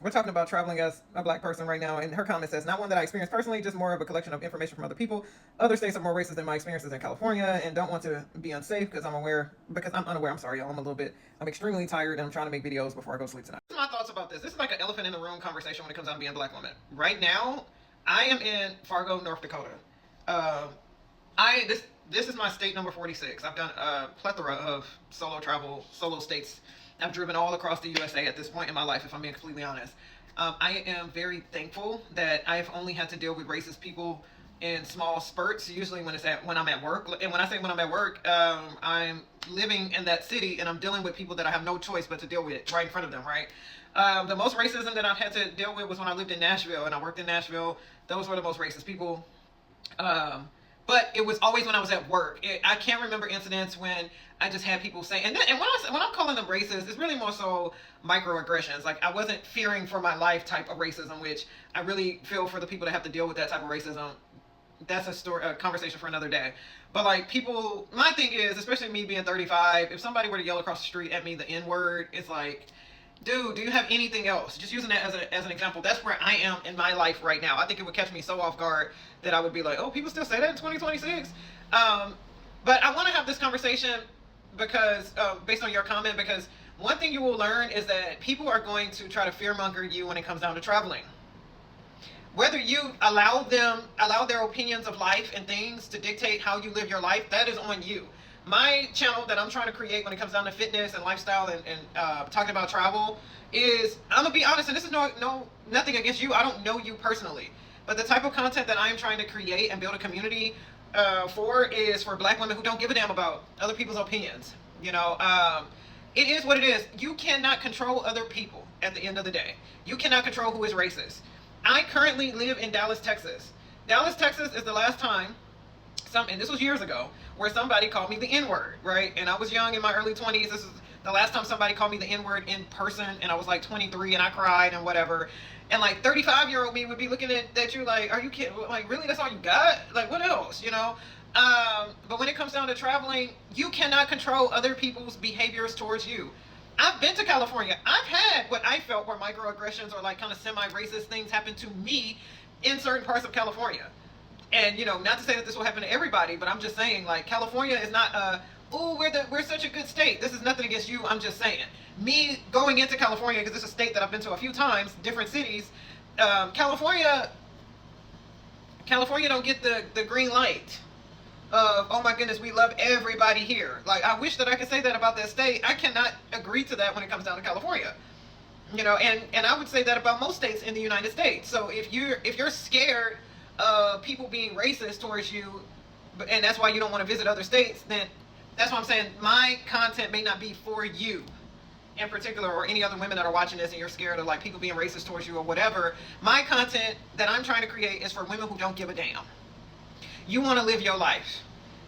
We're talking about traveling as a black person right now, and her comment says, not one that I experienced personally, just more of a collection of information from other people. Other states are more racist than my experiences in California, and don't want to be unsafe because I'm unaware. I'm sorry, y'all. I'm extremely tired, and I'm trying to make videos before I go to sleep tonight. My thoughts about this. This is like an elephant in the room conversation when it comes down to being a black woman. Right now, I am in Fargo, North Dakota. Uh, this is my state number 46. I've done a plethora of solo states. I've driven all across the USA at this point in my life, if I'm being completely honest. I am very thankful that I've only had to deal with racist people in small spurts. Usually when I'm at work, and when I say when I'm at work, I'm living in that city and I'm dealing with people that I have no choice but to deal with right in front of them. Right. The most racism that I've had to deal with was when I lived in Nashville and I worked in Nashville. Those were the most racist people. But it was always when I was at work. I can't remember incidents when I just had people say, and when I'm calling them racist, it's really more so microaggressions. Like I wasn't fearing for my life type of racism, which I really feel for the people that have to deal with that type of racism. That's a conversation for another day. But like people, my thing is, especially me being 35, if somebody were to yell across the street at me the N word, it's like, dude, do you have anything else? Just using that as an example, that's where I am in my life right now. I think it would catch me so off guard that I would be like, oh, people still say that in 2026? But I want to have this conversation because, based on your comment, because one thing you will learn is that people are going to try to fearmonger you when it comes down to traveling. Whether you allow their opinions of life and things to dictate how you live your life, that is on you. My channel that I'm trying to create when it comes down to fitness and lifestyle and talking about travel is, I'm gonna be honest, and this is nothing against you. I don't know you personally, but the type of content that I am trying to create and build a community for is for black women who don't give a damn about other people's opinions. It is what it is. You cannot control other people at the end of the day. You cannot control who is racist. I currently live in Dallas, Texas. Dallas, Texas is the last time, and this was years ago, where somebody called me the N-word, right? And I was young in my early 20s. This is the last time somebody called me the N-word in person, and I was like 23 and I cried and whatever. And like 35-year-old me would be looking at you like, are you kidding? Like, really? That's all you got? Like, what else, But when it comes down to traveling, you cannot control other people's behaviors towards you. I've been to California. I've had what I felt were microaggressions or like kind of semi-racist things happen to me in certain parts of California. And not to say that this will happen to everybody, but I'm just saying, like, California is not we're such a good state. This is nothing against you. I'm just saying, me going into California, because this is a state that I've been to a few times, different cities. California don't get the green light of, oh my goodness, we love everybody here. Like, I wish that I could say that about that state. I cannot agree to that when it comes down to California. And I would say that about most states in the United States. So if you're scared people being racist towards you, and that's why you don't want to visit other states, then that's what I'm saying. My content may not be for you in particular, or any other women that are watching this and you're scared of like people being racist towards you or whatever. My content that I'm trying to create is for women who don't give a damn. You want to live your life.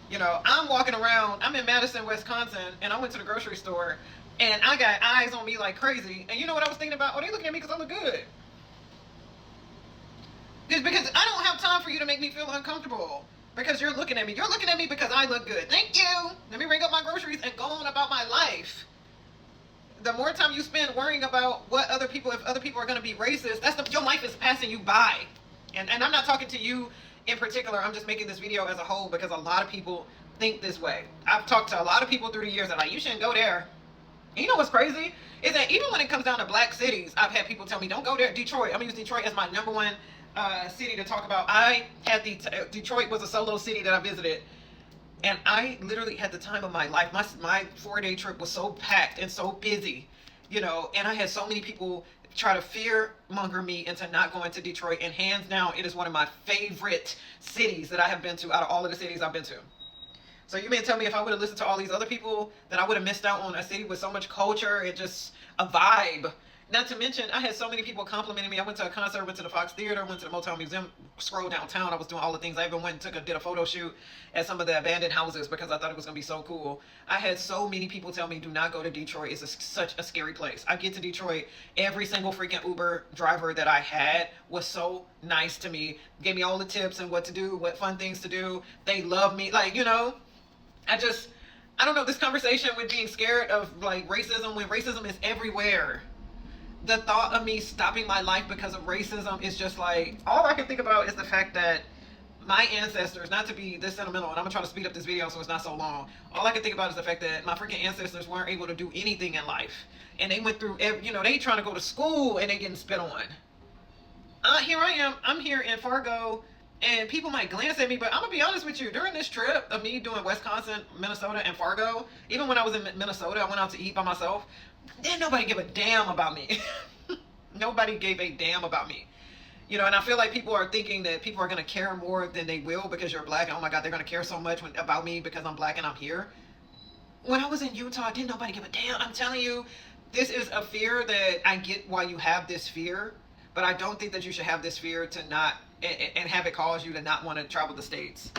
I'm walking around, I'm in Madison, Wisconsin, and I went to the grocery store and I got eyes on me like crazy. And you know what I was thinking about? Oh, they looking at me because I look good. It's because I don't have time for you to make me feel uncomfortable because you're looking at me. You're looking at me because I look good. Thank you. Let me ring up my groceries and go on about my life. The more time you spend worrying about if other people are going to be racist, your life is passing you by. And I'm not talking to you in particular. I'm just making this video as a whole because a lot of people think this way. I've talked to a lot of people through the years that are like, you shouldn't go there. And you know what's crazy? Is that even when it comes down to black cities, I've had people tell me, don't go there. Detroit. I'm going to use Detroit as my number one city to talk about. Detroit was a solo city that I visited, and I literally had the time of my life. My 4-day trip was so packed and so busy, and I had so many people try to fear monger me into not going to Detroit, and hands down, it is one of my favorite cities that I have been to out of all of the cities I've been to. So you may tell me if I would have listened to all these other people, that I would have missed out on a city with so much culture and just a vibe. Not to mention, I had so many people complimenting me. I went to a concert, went to the Fox Theater, went to the Motown Museum, scrolled downtown. I was doing all the things. I even went and did a photo shoot at some of the abandoned houses because I thought it was going to be so cool. I had so many people tell me, do not go to Detroit. It's such a scary place. I get to Detroit, every single freaking Uber driver that I had was so nice to me. Gave me all the tips and what to do, what fun things to do. They love me. Like, I don't know, this conversation with being scared of like racism, when racism is everywhere. the thought of me stopping my life because of racism is just like, all I can think about is the fact that my ancestors, not to be this sentimental, and I'm gonna try to speed up this video so it's not so long. All I can think about is the fact that my freaking ancestors weren't able to do anything in life, and they went through, you know, they trying to go to school and they getting spit on. Here I am. I'm here in Fargo, and people might glance at me, but I'm gonna be honest with you. During this trip of me doing Wisconsin, Minnesota, and Fargo, even when I was in Minnesota, I went out to eat by myself. Didn't nobody give a damn about me. Nobody gave a damn about me. You know, and I feel like people are thinking that people are going to care more than they will because you're black. And oh my God, they're going to care so much about me because I'm black and I'm here. When I was in Utah, didn't nobody give a damn. I'm telling you, this is a fear that I get why you have this fear. But I don't think that you should have this fear to not, and have it cause you to not want to travel the States.